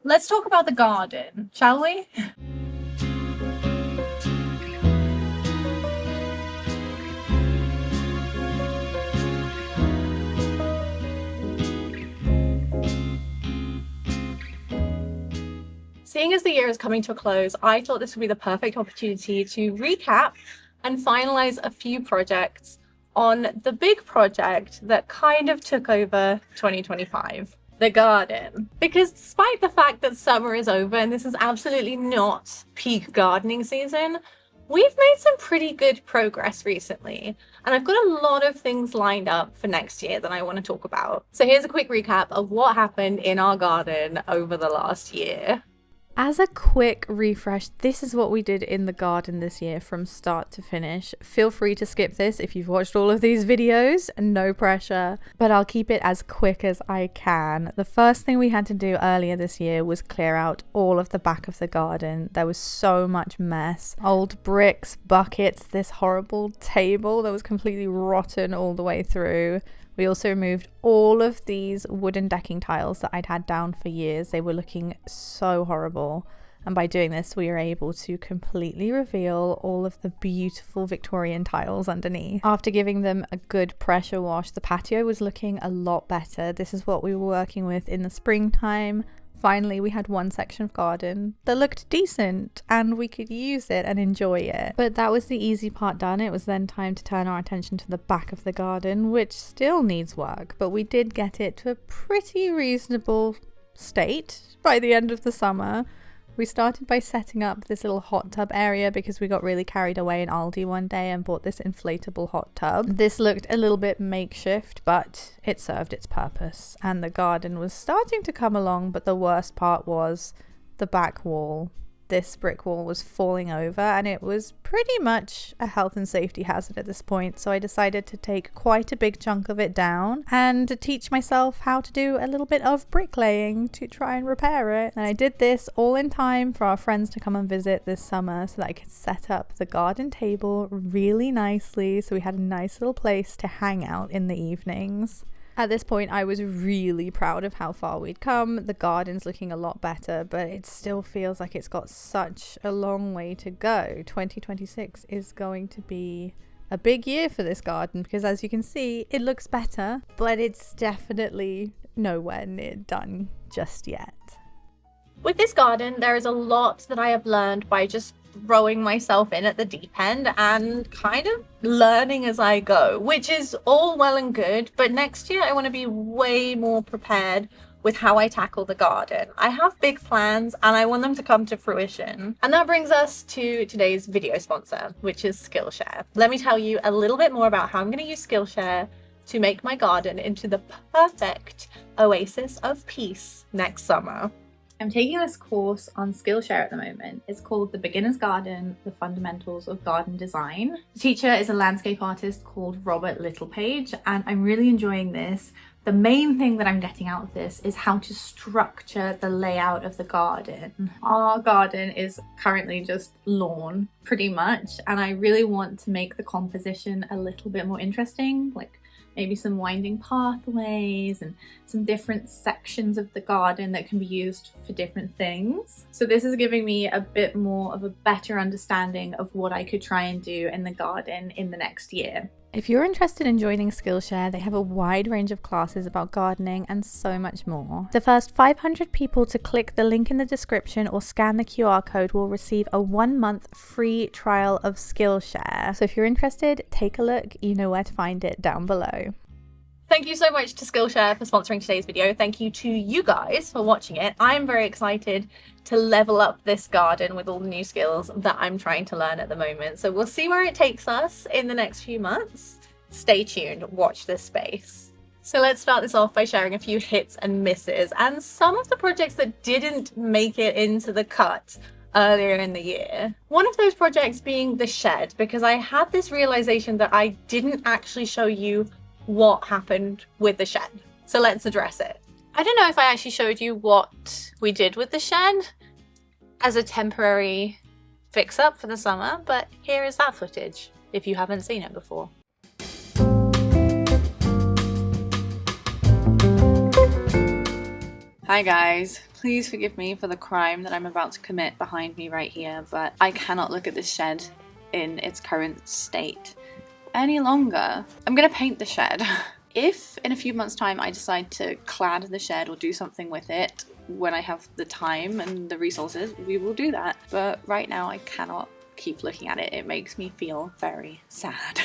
Let's talk about the garden, shall we? Seeing as the year is coming to a close, I thought this would be the perfect opportunity to recap and finalize a few projects on the big project that kind of took over 2025. The garden. Because despite the fact that summer is over and this is absolutely not peak gardening season, we've made some pretty good progress recently, and I've got a lot of things lined up for next year that I want to talk about. So here's a quick recap of what happened in our garden over the last year. As a quick refresh, this is what we did in the garden this year from start to finish. Feel free to skip this if you've watched all of these videos, no pressure, but I'll keep it as quick as I can. The first thing we had to do earlier this year was clear out all of the back of the garden. There was so much mess. Old bricks, buckets, this horrible table that was completely rotten all the way through. We also removed all of these wooden decking tiles that I'd had down for years. They were looking so horrible. And by doing this, we were able to completely reveal all of the beautiful Victorian tiles underneath. After giving them a good pressure wash, the patio was looking a lot better. This is what we were working with in the springtime. Finally, we had one section of garden that looked decent and we could use it and enjoy it. But that was the easy part done. It was then time to turn our attention to the back of the garden, which still needs work, but we did get it to a pretty reasonable state by the end of the summer. We started by setting up this little hot tub area because we got really carried away in Aldi one day and bought this inflatable hot tub. This looked a little bit makeshift, but it served its purpose. And the garden was starting to come along, but the worst part was the back wall. This brick wall was falling over and it was pretty much a health and safety hazard at this point, so I decided to take quite a big chunk of it down and to teach myself how to do a little bit of bricklaying to try and repair it. And I did this all in time for our friends to come and visit this summer so that I could set up the garden table really nicely so we had a nice little place to hang out in the evenings. At this point, I was really proud of how far we'd come. The garden's looking a lot better, but it still feels like it's got such a long way to go. 2026 is going to be a big year for this garden because, as you can see, it looks better, but it's definitely nowhere near done just yet. With this garden, there is a lot that I have learned by just throwing myself in at the deep end and kind of learning as I go, which is all well and good, but next year I want to be way more prepared with how I tackle the garden. I have big plans and I want them to come to fruition. And that brings us to today's video sponsor, which is Skillshare. Let me tell you a little bit more about how I'm going to use Skillshare to make my garden into the perfect oasis of peace next summer. I'm taking this course on Skillshare at the moment. It's called The Beginner's Garden, The Fundamentals of Garden Design. The teacher is a landscape artist called Robert Littlepage, and I'm really enjoying this. The main thing that I'm getting out of this is how to structure the layout of the garden. Our garden is currently just lawn, pretty much, and I really want to make the composition a little bit more interesting, like maybe some winding pathways and some different sections of the garden that can be used for different things. So this is giving me a bit more of a better understanding of what I could try and do in the garden in the next year. If you're interested in joining Skillshare, they have a wide range of classes about gardening and so much more. The first 500 people to click the link in the description or scan the QR code will receive a 1-month free trial of Skillshare. So if you're interested, take a look. You know where to find it down below. Thank you so much to Skillshare for sponsoring today's video. Thank you to you guys for watching it. I'm very excited to level up this garden with all the new skills that I'm trying to learn at the moment. So we'll see where it takes us in the next few months. Stay tuned, watch this space. So let's start this off by sharing a few hits and misses and some of the projects that didn't make it into the cut earlier in the year. One of those projects being the shed, because I had this realization that I didn't actually show you what happened with the shed. So let's address it. I don't know if I actually showed you what we did with the shed as a temporary fix up for the summer, but here is that footage if you haven't seen it before. Hi guys, please forgive me for the crime that I'm about to commit behind me right here, but I cannot look at this shed in its current state any longer. I'm gonna paint the shed. If in a few months' time I decide to clad the shed or do something with it, when I have the time and the resources, we will do that. But right now I cannot keep looking at it. It makes me feel very sad.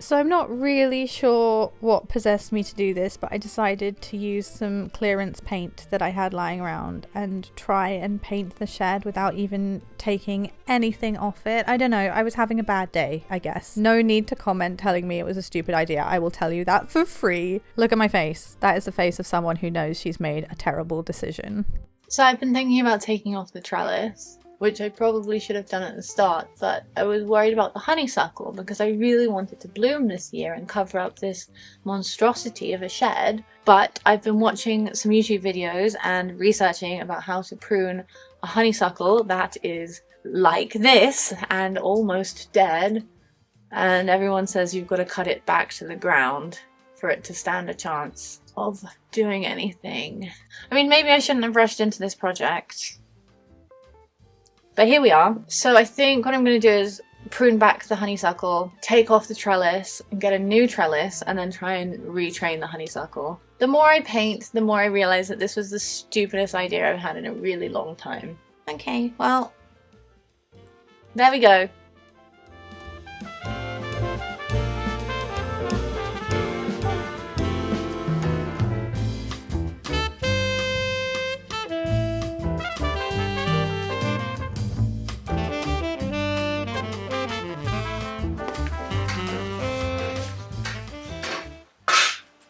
So I'm not really sure what possessed me to do this, but I decided to use some clearance paint that I had lying around and try and paint the shed without even taking anything off it. I don't know, I was having a bad day, I guess. No need to comment telling me it was a stupid idea. I will tell you that for free. Look at my face. That is the face of someone who knows she's made a terrible decision. So I've been thinking about taking off the trellis, which I probably should have done at the start, but I was worried about the honeysuckle because I really wanted to bloom this year and cover up this monstrosity of a shed. But I've been watching some YouTube videos and researching about how to prune a honeysuckle that is like this and almost dead. And everyone says you've got to cut it back to the ground for it to stand a chance of doing anything. I mean, maybe I shouldn't have rushed into this project. But here we are. So I think what I'm going to do is prune back the honeysuckle, take off the trellis and get a new trellis, and then try and retrain the honeysuckle. The more I paint, the more I realize that this was the stupidest idea I've had in a really long time. Okay, well, there we go.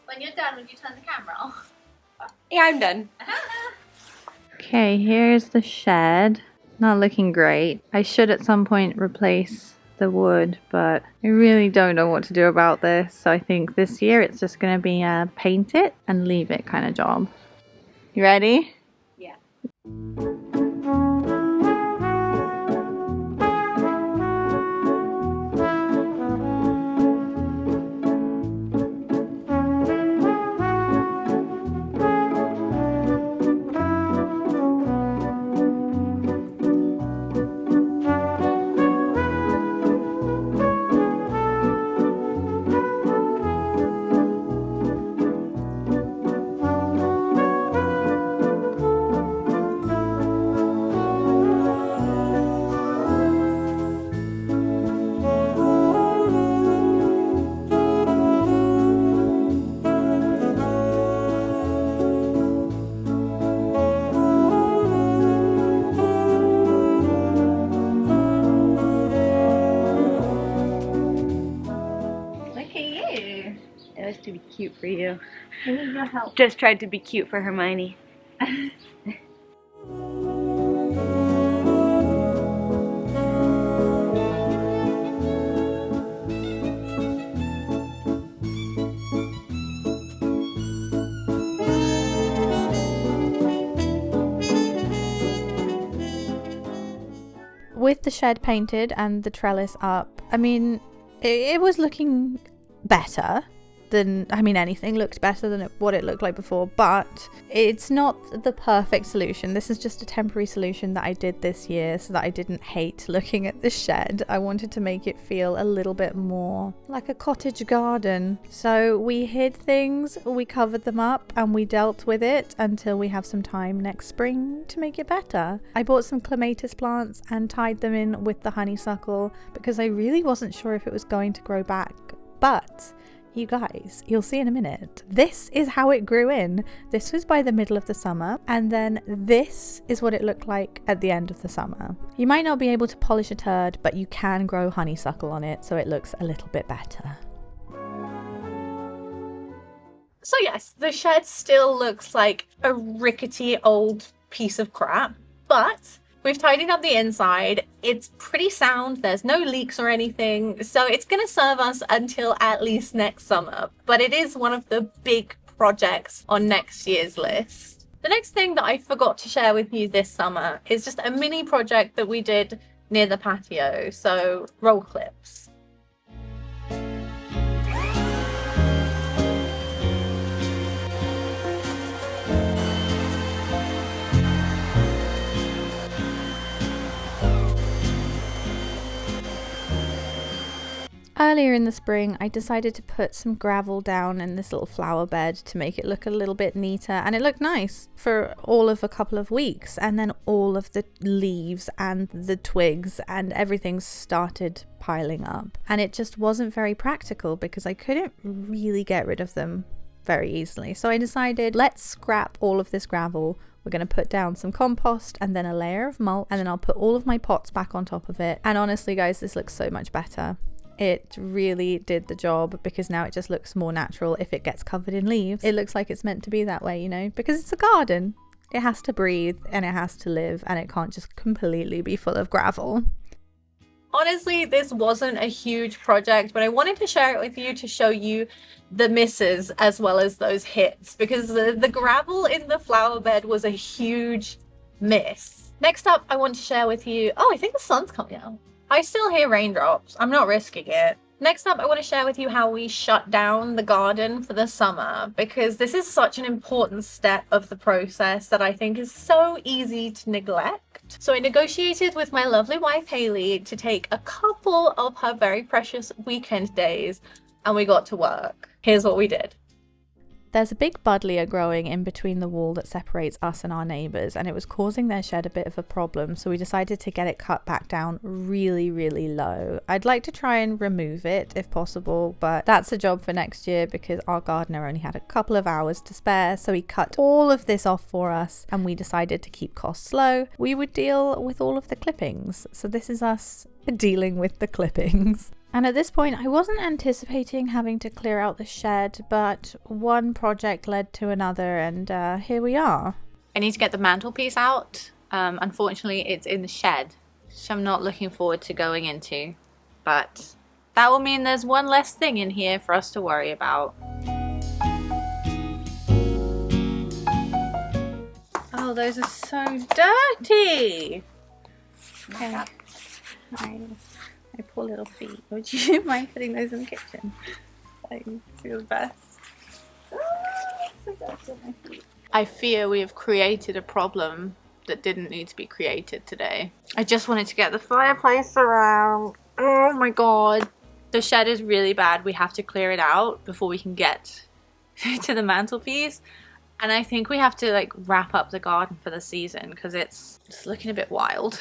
When you're done, would you turn the camera off? Yeah, I'm done. Okay, here's the shed. Not looking great. I should at some point replace the wood, but I really don't know what to do about this. So I think this year it's just going to be a paint it and leave it kind of job. You ready? Yeah. To be cute for you. I need your help. Just tried to be cute for Hermione. With the shed painted and the trellis up, I mean, it was looking better than, I mean, anything looked better than what it looked like before, but it's not the perfect solution. This is just a temporary solution that I did this year so that I didn't hate looking at the shed. I wanted to make it feel a little bit more like a cottage garden. So we hid things, we covered them up, and we dealt with it until we have some time next spring to make it better. I bought some clematis plants and tied them in with the honeysuckle because I really wasn't sure if it was going to grow back, but you guys, you'll see in a minute. This is how it grew in. This was by the middle of the summer, and then this is what it looked like at the end of the summer. You might not be able to polish a turd, but you can grow honeysuckle on it, so it looks a little bit better. So yes, the shed still looks like a rickety old piece of crap, but we've tidied up the inside. It's pretty sound. There's no leaks or anything. So it's going to serve us until at least next summer. But it is one of the big projects on next year's list. The next thing that I forgot to share with you this summer is just a mini project that we did near the patio. So roll clips. earlier in the spring, I decided to put some gravel down in this little flower bed to make it look a little bit neater, and it looked nice for all of a couple of weeks, and then all of the leaves and the twigs and everything started piling up, and it just wasn't very practical because I couldn't really get rid of them very easily. So I decided, let's scrap all of this gravel. We're going to put down some compost and then a layer of mulch, and then I'll put all of my pots back on top of it. And honestly guys, this looks so much better. It really did the job, because now it just looks more natural. If it gets covered in leaves, it looks like it's meant to be that way, you know, because it's a garden. It has to breathe and it has to live, and it can't just completely be full of gravel. Honestly, this wasn't a huge project, but I wanted to share it with you to show you the misses as well as those hits, because the gravel in the flower bed was a huge miss. Next up, I want to share with you, oh, I think the sun's coming out. I still hear raindrops. I'm not risking it. Next up, I want to share with you how we shut down the garden for the summer, because this is such an important step of the process that I think is so easy to neglect. So I negotiated with my lovely wife Hayley to take a couple of her very precious weekend days, and we got to work. Here's what we did. There's a big buddleia growing in between the wall that separates us and our neighbours, and it was causing their shed a bit of a problem, so we decided to get it cut back down really, really low. I'd like to try and remove it if possible, but that's a job for next year because our gardener only had a couple of hours to spare, so he cut all of this off for us, and we decided to keep costs low. We would deal with all of the clippings, so this is us dealing with the clippings. And at this point, I wasn't anticipating having to clear out the shed, but one project led to another, and here we are. I need to get the mantelpiece out. Unfortunately, it's in the shed, which I'm not looking forward to going into. But that will mean there's one less thing in here for us to worry about. Oh, those are so dirty! Okay. My poor little feet. Would you mind putting those in the kitchen? I feel the best. I fear we have created a problem that didn't need to be created today. I just wanted to get the fireplace around. Oh my god. The shed is really bad. We have to clear it out before we can get to the mantelpiece. And I think we have to like wrap up the garden for the season because it's just looking a bit wild.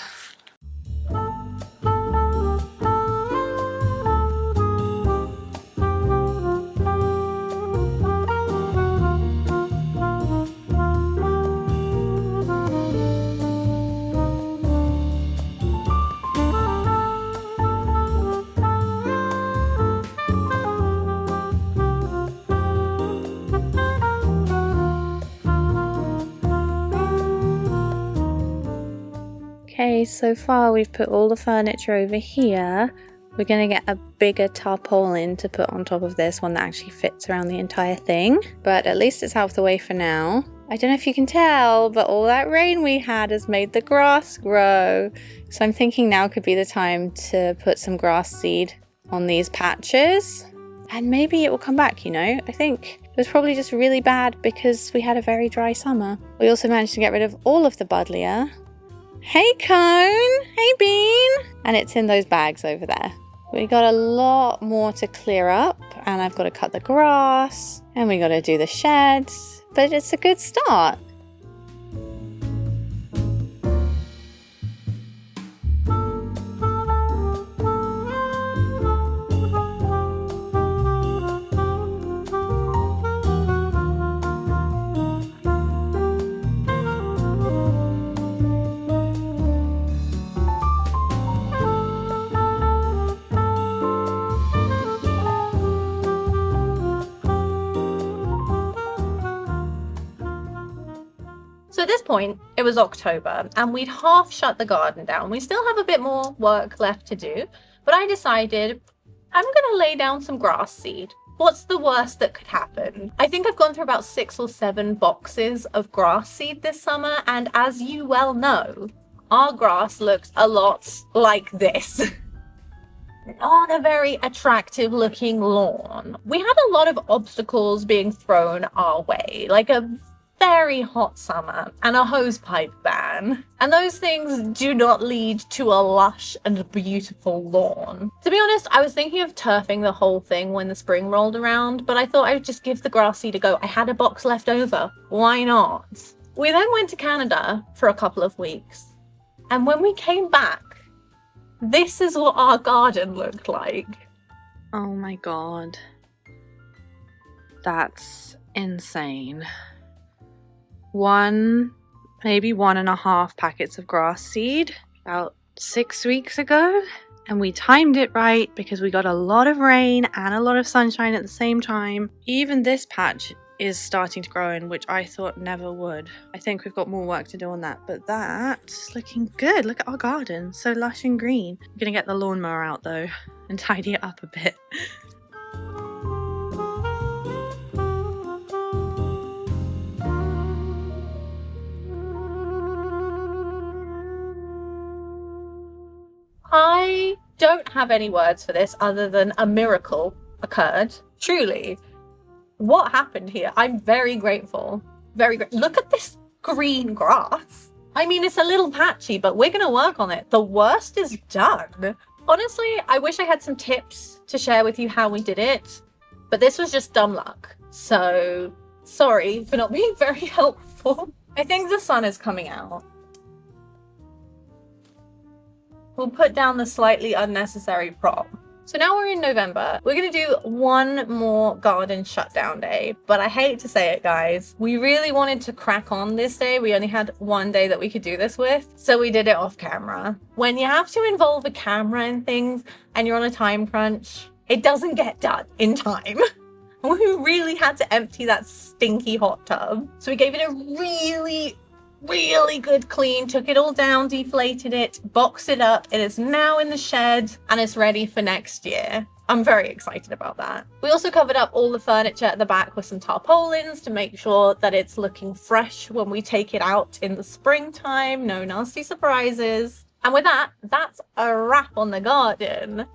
Okay, so far we've put all the furniture over here. We're going to get a bigger tarpaulin to put on top of this one that actually fits around the entire thing. But at least it's half the way for now. I don't know if you can tell, but all that rain we had has made the grass grow. So I'm thinking now could be the time to put some grass seed on these patches. And maybe it will come back, you know. I think it was probably just really bad because we had a very dry summer. We also managed to get rid of all of the buddleia. Hey Cone! Hey Bean! And it's in those bags over there. We got a lot more to clear up, and I've got to cut the grass, and we got to do the sheds, but it's a good start. So at this point, it was October, and we'd half shut the garden down. We still have a bit more work left to do, but I decided I'm gonna lay down some grass seed. What's the worst that could happen? I think I've gone through about 6 or 7 boxes of grass seed this summer, and as you well know, our grass looks a lot like this. Not a very attractive looking lawn. We had a lot of obstacles being thrown our way, like a very hot summer and a hosepipe ban. And those things do not lead to a lush and beautiful lawn. To be honest, I was thinking of turfing the whole thing when the spring rolled around, but I thought I would just give the grass seed a go. I had a box left over. Why not? We then went to Canada for a couple of weeks. And when we came back, this is what our garden looked like. Oh my god. That's insane. Maybe 1.5 packets of grass seed about 6 weeks ago. And we timed it right because we got a lot of rain and a lot of sunshine at the same time. Even this patch is starting to grow in, which I thought never would. I think we've got more work to do on that, but that's looking good. Look at our garden, so lush and green. I'm gonna get the lawnmower out though and tidy it up a bit. I don't have any words for this other than a miracle occurred. Truly. What happened here? I'm very grateful. Look at this green grass. I mean, it's a little patchy, but we're gonna work on it. The worst is done. Honestly, I wish I had some tips to share with you how we did it, but this was just dumb luck. So, sorry for not being very helpful. I think the sun is coming out. We'll put down the slightly unnecessary prop. So now we're in November. We're gonna do one more garden shutdown day, but I hate to say it, guys. We really wanted to crack on this day. We only had one day that we could do this with, so we did it off camera. When you have to involve a camera and things, and you're on a time crunch, it doesn't get done in time. We really had to empty that stinky hot tub. So we gave it a really good clean, took it all down, deflated it, boxed it up. It is now in the shed and it's ready for next year. I'm very excited about that. We also covered up all the furniture at the back with some tarpaulins to make sure that it's looking fresh when we take it out in the springtime. No nasty surprises. And with that, that's a wrap on the garden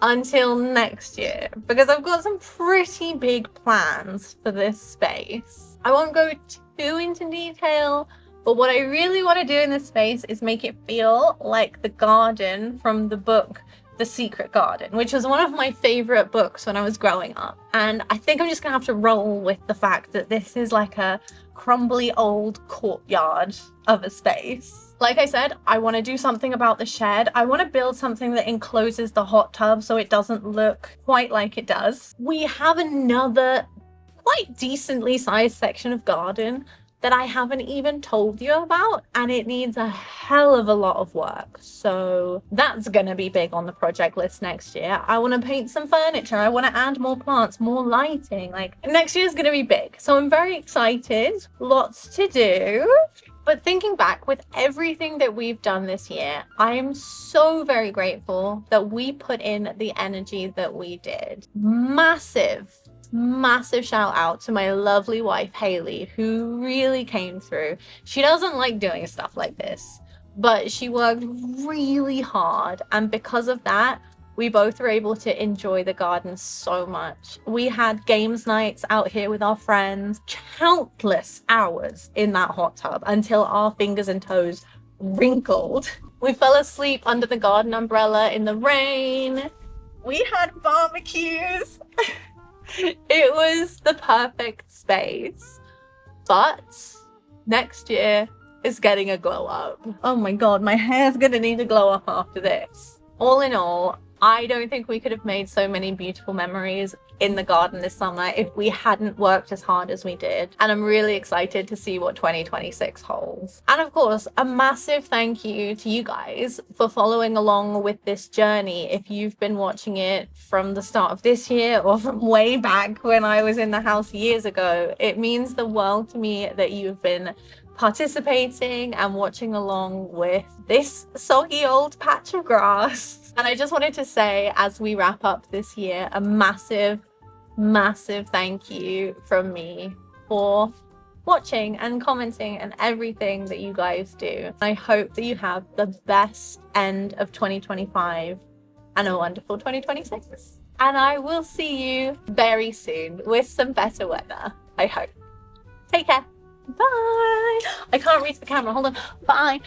until next year, because I've got some pretty big plans for this space. I won't go too into detail, but what I really want to do in this space is make it feel like the garden from the book The Secret Garden, which was one of my favorite books when I was growing up. And I think I'm just gonna have to roll with the fact that this is like a crumbly old courtyard of a space. Like I said, I want to do something about the shed. I want to build something that encloses the hot tub so it doesn't look quite like it does. We have another quite decently sized section of garden that I haven't even told you about, and it needs a hell of a lot of work. So that's gonna be big on the project list next year. I want to paint some furniture. I want to add more plants, more lighting. Like, next year's gonna be big. So I'm very excited. Lots to do. But thinking back, with everything that we've done this year, I am so very grateful that we put in the energy that we did. Massive shout out to my lovely wife Hayley, who really came through. She doesn't like doing stuff like this, but she worked really hard, and because of that, we both were able to enjoy the garden so much. We had games nights out here with our friends, countless hours in that hot tub until our fingers and toes wrinkled. We fell asleep under the garden umbrella in the rain. We had barbecues. It was the perfect space. But next year is getting a glow up. Oh my god, my hair's gonna need a glow up after this. All in all, I don't think we could have made so many beautiful memories in the garden this summer if we hadn't worked as hard as we did. And I'm really excited to see what 2026 holds. And of course, a massive thank you to you guys for following along with this journey. If you've been watching it from the start of this year or from way back when I was in the house years ago, it means the world to me that you've been participating and watching along with this soggy old patch of grass. And I just wanted to say, as we wrap up this year, a massive thank you from me for watching and commenting and everything that you guys do. I hope that you have the best end of 2025 and a wonderful 2026. And I will see you very soon with some better weather, I hope. Take care. Bye. I can't reach the camera. Hold on. Bye.